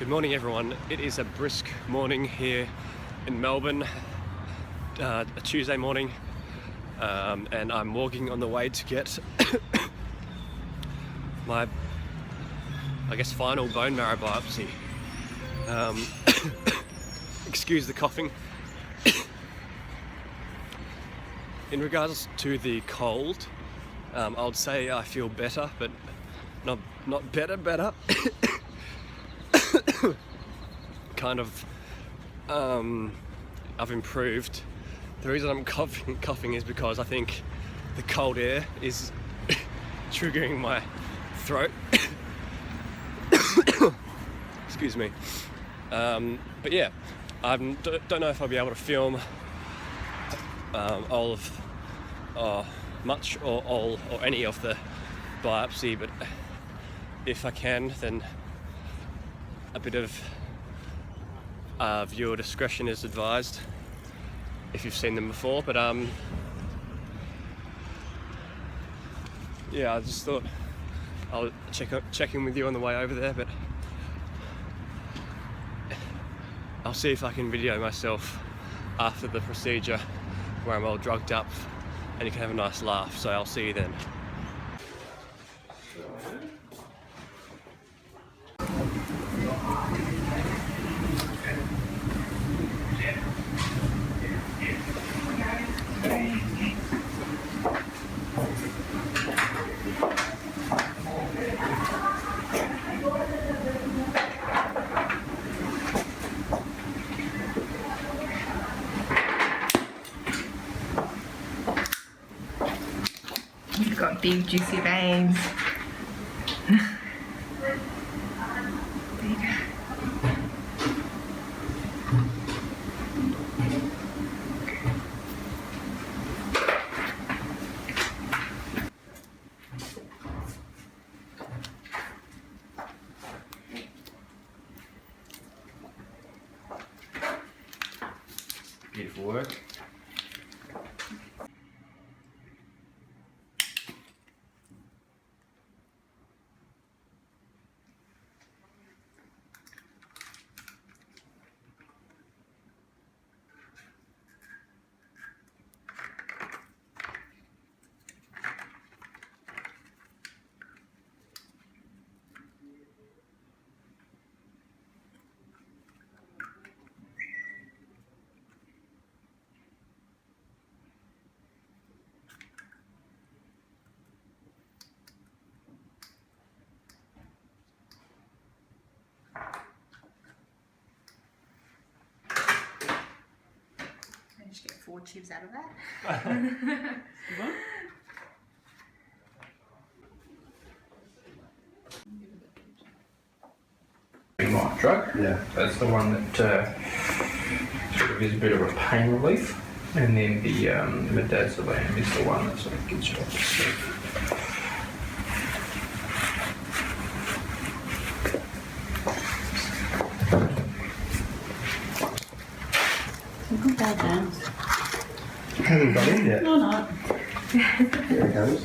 Good morning everyone. It is a brisk morning here in Melbourne, a Tuesday morning, and I'm walking on the way to get my, final bone marrow biopsy. Excuse the coughing. In regards to the cold, I would say I feel better, but not better. Kind of, I've improved. The reason I'm coughing is because I think the cold air is triggering my throat. Excuse me. But yeah, I don't know if I'll be able to film all of much or all or any of the biopsy, but if I can, then a bit of viewer discretion is advised if you've seen them before. But yeah, I just thought I'll check in with you on the way over there, but I'll see if I can video myself after the procedure where I'm all drugged up and you can have a nice laugh. So I'll see you then. You've got big juicy veins. There you go. Beautiful work. Managed to get 4 tubes out of that. Light drug. Yeah. That's the one that sort of is a bit of a pain relief, and then the midazolam is the one that sort of gets you off to sleep. Good bad dance. Hasn't got in yet. No, not. There it goes.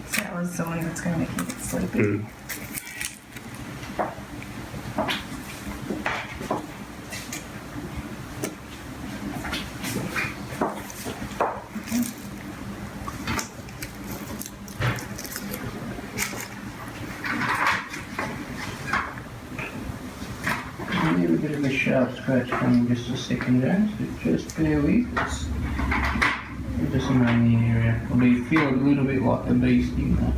So that was the one that's going to make you get sleepy. A little bit of a sharp scratch coming just a second, James, but just bear with. It's just around the area. Although you feel a little bit like a bee sting there.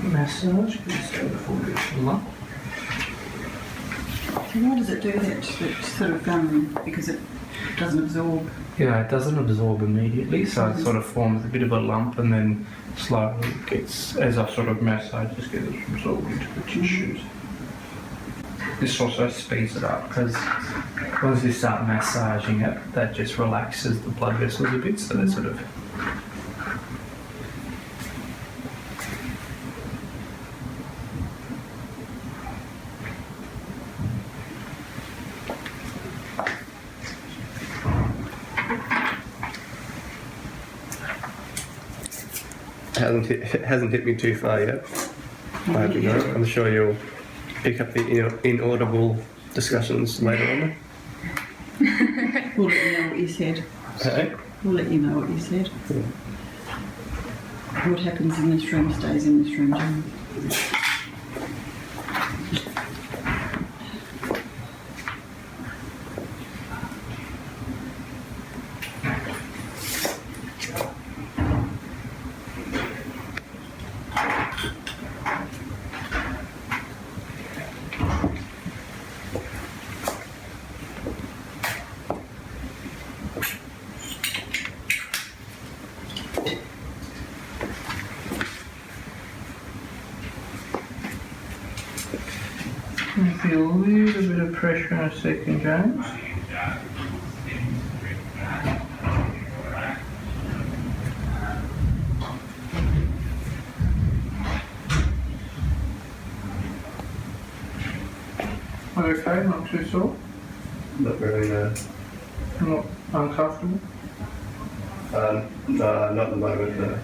Massage, good so before we get to lunch. Why does it do that? It sort of because it doesn't absorb. Yeah, it doesn't absorb immediately, so it sort of forms a bit of a lump and then slowly gets, as I sort of massage, just gets absorbed into the tissues. This also speeds it up because once you start massaging it, that just relaxes the blood vessels a bit, so they sort of. It hasn't hit me too far yet. I hope you know. I'm sure you'll pick up the inaudible discussions later on. We'll let you know what you said. Okay. We'll let you know what you said. Yeah. What happens in this room stays in this room, Jane. I feel a little bit of pressure in a second, James. Okay, not too sore? Not really, no. Not uncomfortable? No, not at the moment, no.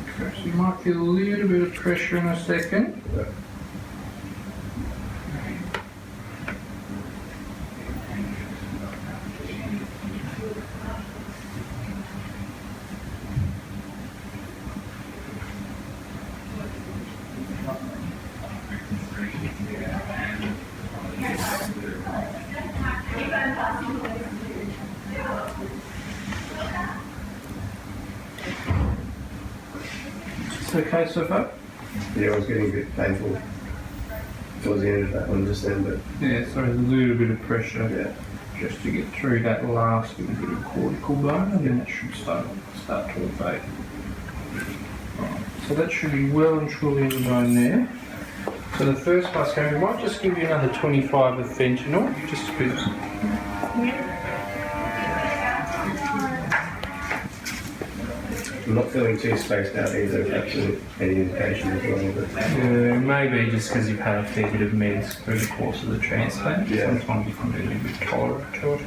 Okay, so you might feel a little bit of pressure in a second. Yeah. It's okay so far? Yeah, it was getting a bit painful towards the end of that one just then, but Yeah, so there's a little bit of pressure yeah. just to get through that last little bit of cortical bone, and then it should start to abate. Right, so that should be well and truly in the bone there. So the first class came, we might just give you another 25 of fentanyl, just a bit. I'm not feeling too spaced out either, if that's any indication as well. But Maybe just because you've had a fair bit of meds through the course of the transplant. Yeah. Sometimes you can be a little bit tolerant to it.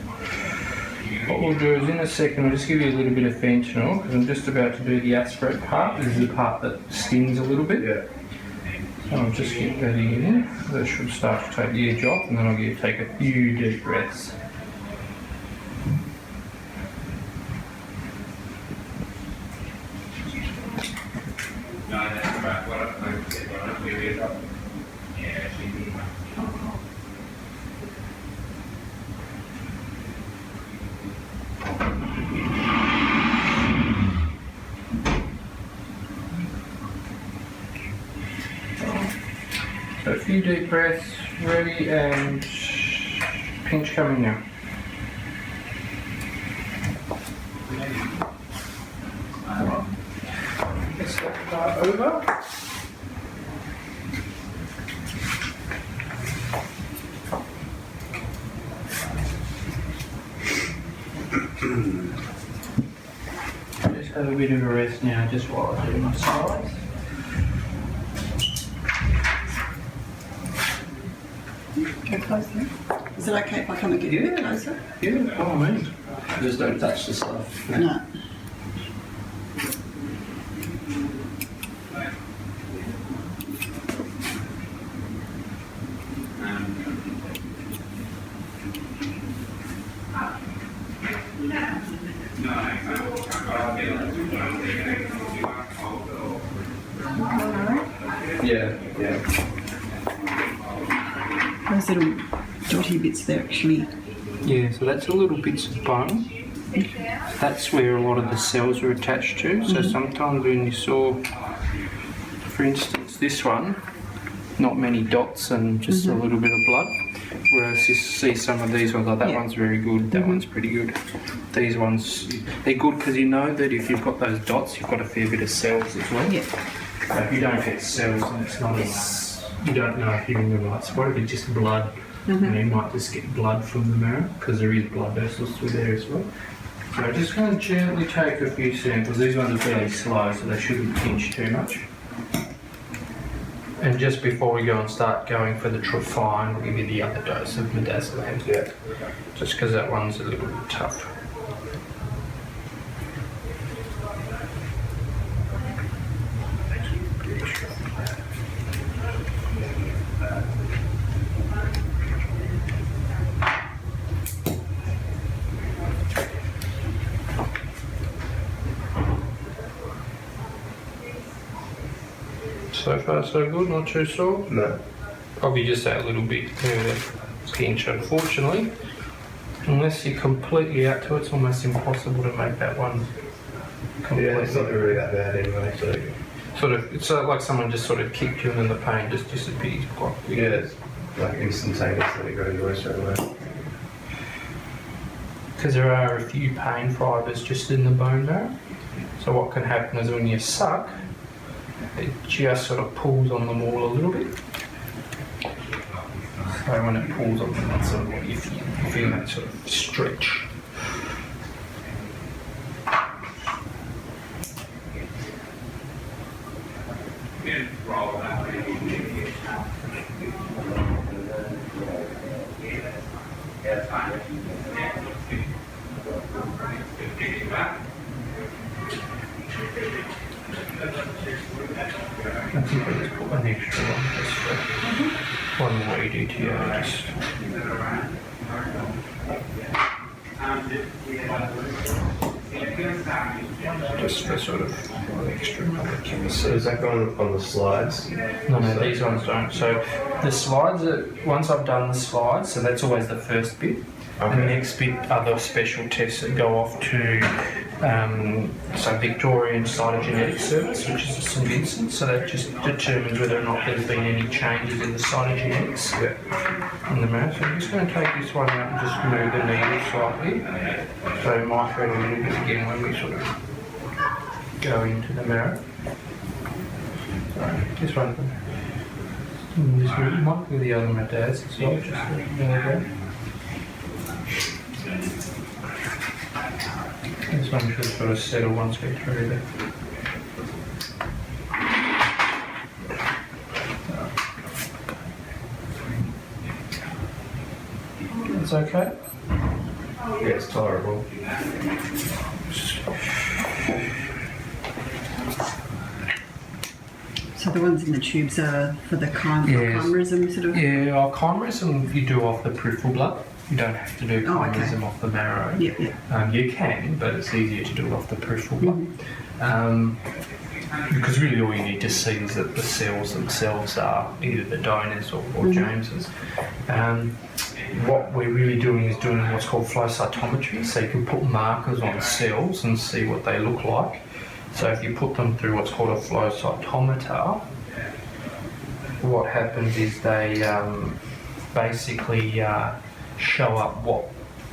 What we'll do is in a second we'll just give you a little bit of fentanyl because I'm just about to do the aspirate part. This is the part that stings a little bit. yeah. So I'll just get that in. That should start to take the edge off, and then I'll get you to take a few deep breaths. So a few deep breaths, ready, and pinch coming now. Let's start over. Just have a bit of a rest now, just while I do my sides. Go closer. Is it okay if I come and get a bit closer? Yeah, by all means. Just don't touch the stuff. No. Yeah, yeah. Those little dotty bits there actually. Yeah, so that's a little bits of bone. That's where a lot of the cells are attached to. So sometimes when you saw, for instance, this one, not many dots and just a little bit of blood. Whereas you see some of these ones, like that one's very good, that one's pretty good. These ones, they're good because you know that if you've got those dots, you've got a fair bit of cells as well. Yeah. So if you don't get cells, and it's not as, you don't know if you're in the right spot. If it's just blood, and you might just get blood from the marrow because there is blood vessels through there as well. So I'm just going to gently take a few samples. These ones are fairly slow, so they shouldn't pinch too much. And just before we go and start going for the Trifine, we'll give you the other dose of midazolam. Yeah. Just because that one's a little bit tough. So far so good, not too sore? No. Probably just that little bit near the pinch, unfortunately. Unless you're completely out to it, it's almost impossible to make that one completely. Yeah, it's not really that bad anyway, so... Sort of, it's like someone just sort of kicked you and then the pain just disappears quite quickly. Yeah, it's like instantaneous that it goes away straight away. Because there are a few pain fibres just in the bone marrow. So what can happen is when you suck, it just sort of pulls on them all a little bit. So when it pulls on them, that's sort of what you feel. You feel that sort of stretch. I think I'll just put an extra one just for one more EDTA, just for sort of one extra molecule. So is that going on the slides? No, these ones don't. So the slides, once I've done the slides, so that's always the first bit. Okay. And the next bit are the special tests that go off to so Victorian Cytogenetic Service, which is St Vincent. So that just determines whether or not there's been any changes in the cytogenetics in the marrow. So I'm just going to take this one out and just move the needle slightly. So it might hurt a little bit again when we sort of go into the marrow. Sorry, this one. This one might be the other my dad's as well. Just there we go. This one should sort of settle once we're through there. It's okay? Yeah, it's tolerable. So the ones in the tubes are for the chimerism sort of? Yeah, chimerism you do off the peripheral blood. You don't have to do chimerism off the marrow. Yep. You can, but it's easier to do it off the peripheral blood. Because really all you need to see is that the cells themselves are either the donors or James's. What we're really doing is doing what's called flow cytometry, so you can put markers on cells and see what they look like. So if you put them through what's called a flow cytometer, what happens is they basically show up what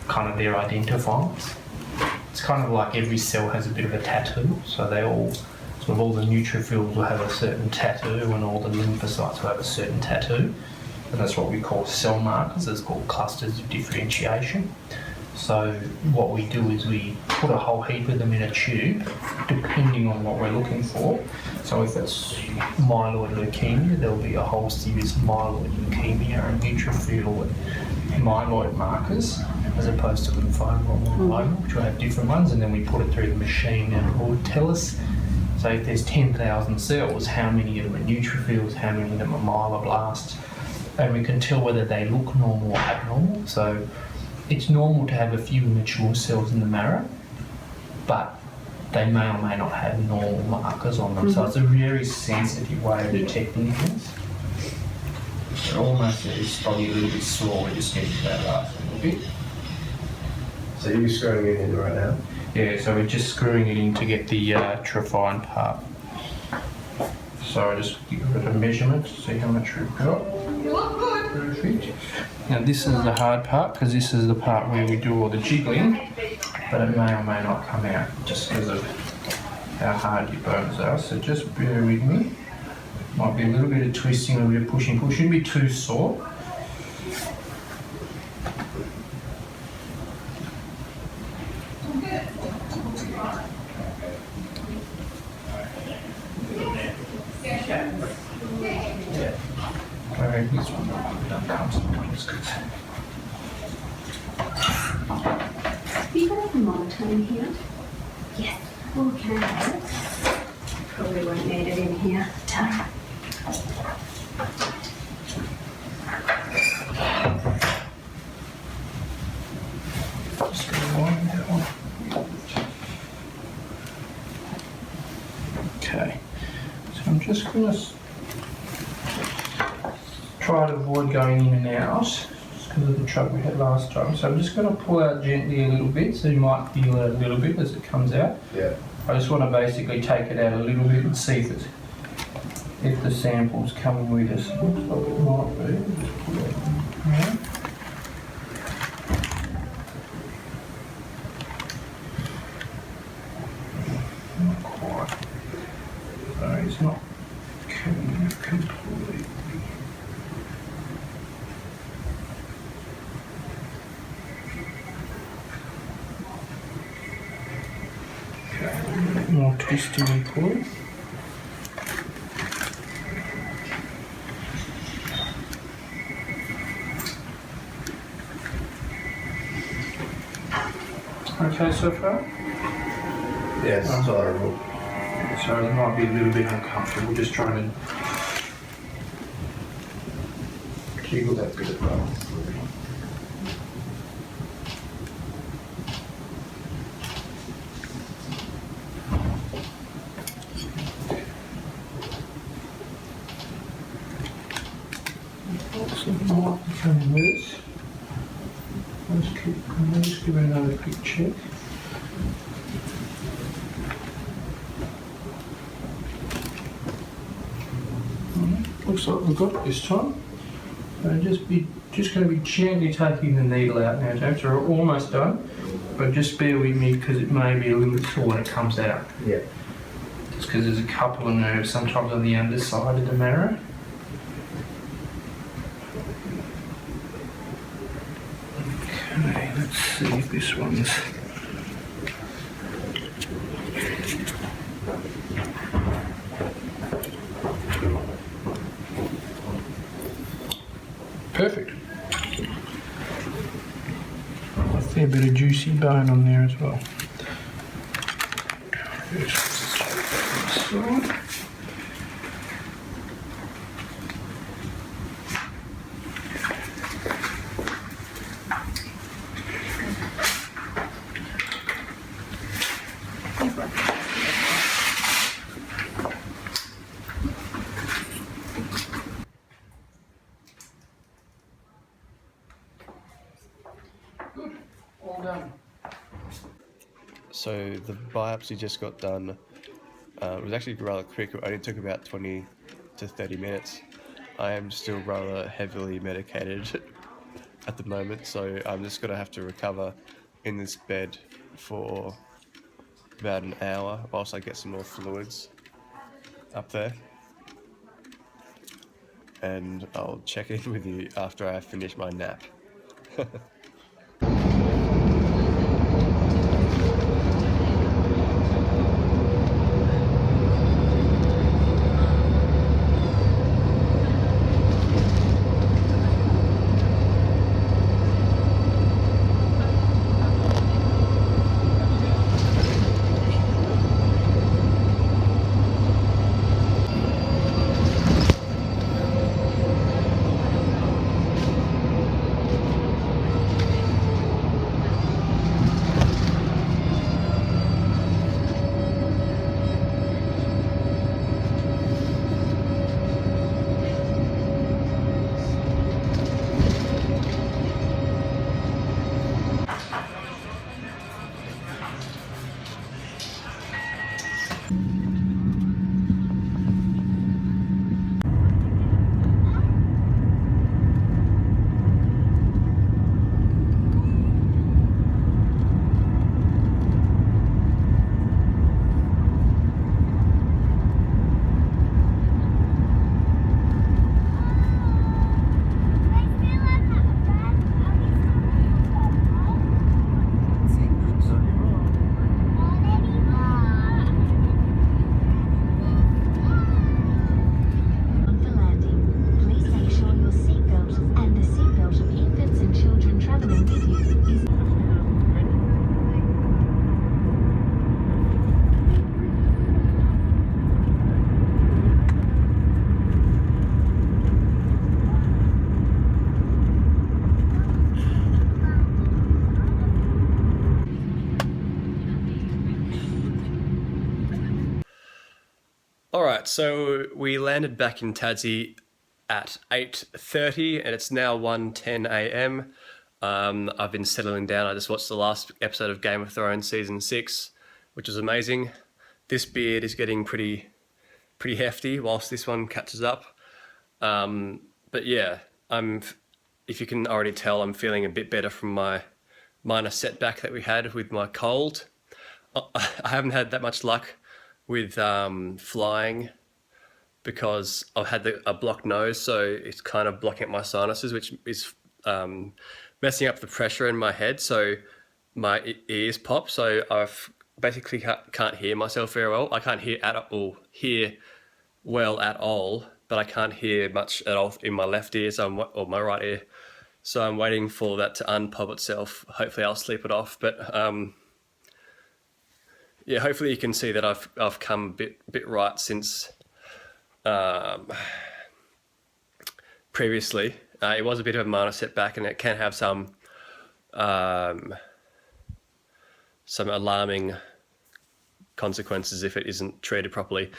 kind of their identifiers. It's kind of like every cell has a bit of a tattoo, so they all, sort of all the neutrophils will have a certain tattoo and all the lymphocytes will have a certain tattoo. And that's what we call cell markers. It's called clusters of differentiation. So what we do is we put a whole heap of them in a tube, depending on what we're looking for. So if it's myeloid leukemia, there'll be a whole series of myeloid leukemia and neutrophil and myeloid markers, as opposed to lymphoma or myeloma, which will have different ones. And then we put it through the machine and it will tell us, so if there's 10,000 cells, how many of them are neutrophils, how many of them are myeloblasts, and we can tell whether they look normal or abnormal. So it's normal to have a few immature cells in the marrow, but they may or may not have normal markers on them. So it's a very sensitive way of detecting things. So almost it's probably a little bit sore when you just get into that last little bit. So you're screwing it in right now? Yeah, so we're just screwing it in to get the Trifine part. So I just give it a measurement to see how much we've got. You look good. Perfect. Now this is the hard part because this is the part where we do all the jiggling, but it may or may not come out just because of how hard your bones are. So just bear with me. Might be a little bit of twisting, a little bit of pushing. Shouldn't be too sore. Okay, this one I've done comfortable. It's good. Have you got a monitor in here? Yes. Oh, can I have it? Probably won't need it in here. Tara. Just rewind that one. Okay, so I'm just going to try to avoid going in and out just because of the trouble we had last time. So I'm just going to pull out gently a little bit, so you might feel it a little bit as it comes out. Yeah. I just want to basically take it out a little bit and see if the sample's coming with us. Looks like it might be. Just pull that one out. Not quite. So it's not coming out completely. Okay, a little bit more twisting and pulling. Okay so far? Yes, it's tolerable. So it might be a little bit uncomfortable just trying to jiggle that bit of bone through. So it might be coming with us. Let's just give it another quick check. Looks like we've got it this time. So just going to be gently taking the needle out now, James. We're almost done, but just bear with me because it may be a little bit sore when it comes out. Yeah. Just because there's a couple of nerves sometimes on the underside of the marrow. Okay, let's see if this one's. Perfect. A fair bit of juicy bone on there as well. Just take that inside. Good. All done. So the biopsy just got done. It was actually rather quick. It only took about 20 to 30 minutes. I am still rather heavily medicated at the moment, so I'm just going to have to recover in this bed for about an hour whilst I get some more fluids up there. And I'll check in with you after I finish my nap. All right, so we landed back in Tassie at 8:30 and it's now 1:10 a.m. I've been settling down. I just watched the last episode of Game of Thrones season 6, which was amazing. This beard is getting pretty hefty whilst this one catches up. But yeah, if you can already tell, I'm feeling a bit better from my minor setback that we had with my cold. I haven't had that much luck with flying because I've had a blocked nose, so it's kind of blocking up my sinuses, which is messing up the pressure in my head, so my ears pop. So I've basically can't hear myself very well. I can't hear well at all, but I can't hear much at all in my left ear, or my right ear. So I'm waiting for that to unpop itself. Hopefully I'll sleep it off. But yeah, hopefully you can see that I've come a bit right since previously. It was a bit of a minor setback, and it can have some alarming consequences if it isn't treated properly.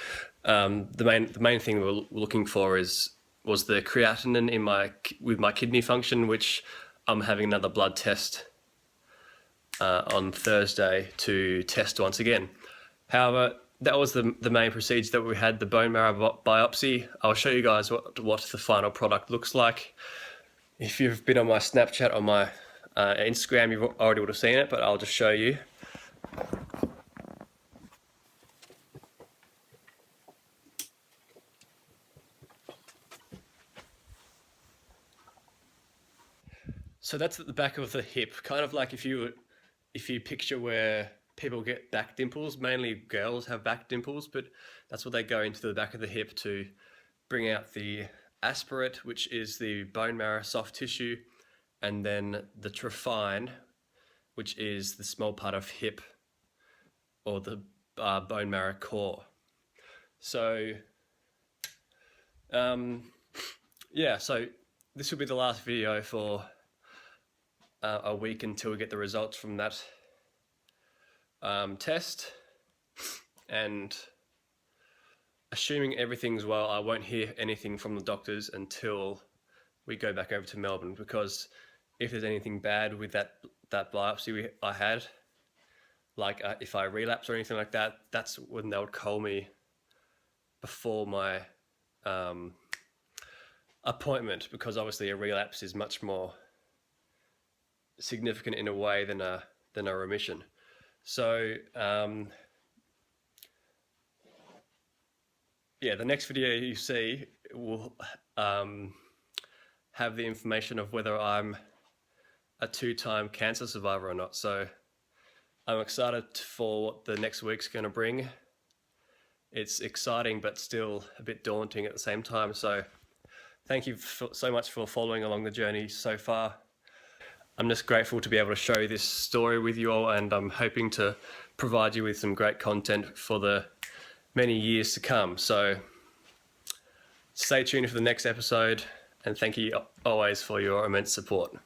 The main thing we're looking for was the creatinine with my kidney function, which I'm having another blood test on Thursday to test once again. However, that was the main procedure that we had, the bone marrow biopsy. I'll show you guys what the final product looks like. If you've been on my Snapchat or my Instagram, you already would have seen it, but I'll just show you. So that's at the back of the hip, kind of like if you picture where people get back dimples. Mainly girls have back dimples, but that's what they go into the back of the hip to bring out the aspirate, which is the bone marrow soft tissue, and then the trephine, which is the small part of hip, or the bone marrow core. So yeah, so this will be the last video for a week until we get the results from that test, and assuming everything's well, I won't hear anything from the doctors until we go back over to Melbourne, because if there's anything bad with that biopsy I had, like if I relapse or anything like that, that's when they would call me before my appointment, because obviously a relapse is much more significant in a way than a remission. So yeah, the next video you see will have the information of whether I'm a 2-time cancer survivor or not. So I'm excited for what the next week's going to bring. It's exciting, but still a bit daunting at the same time. So thank you so much for following along the journey so far. I'm just grateful to be able to share this story with you all, and I'm hoping to provide you with some great content for the many years to come. So stay tuned for the next episode, and thank you always for your immense support.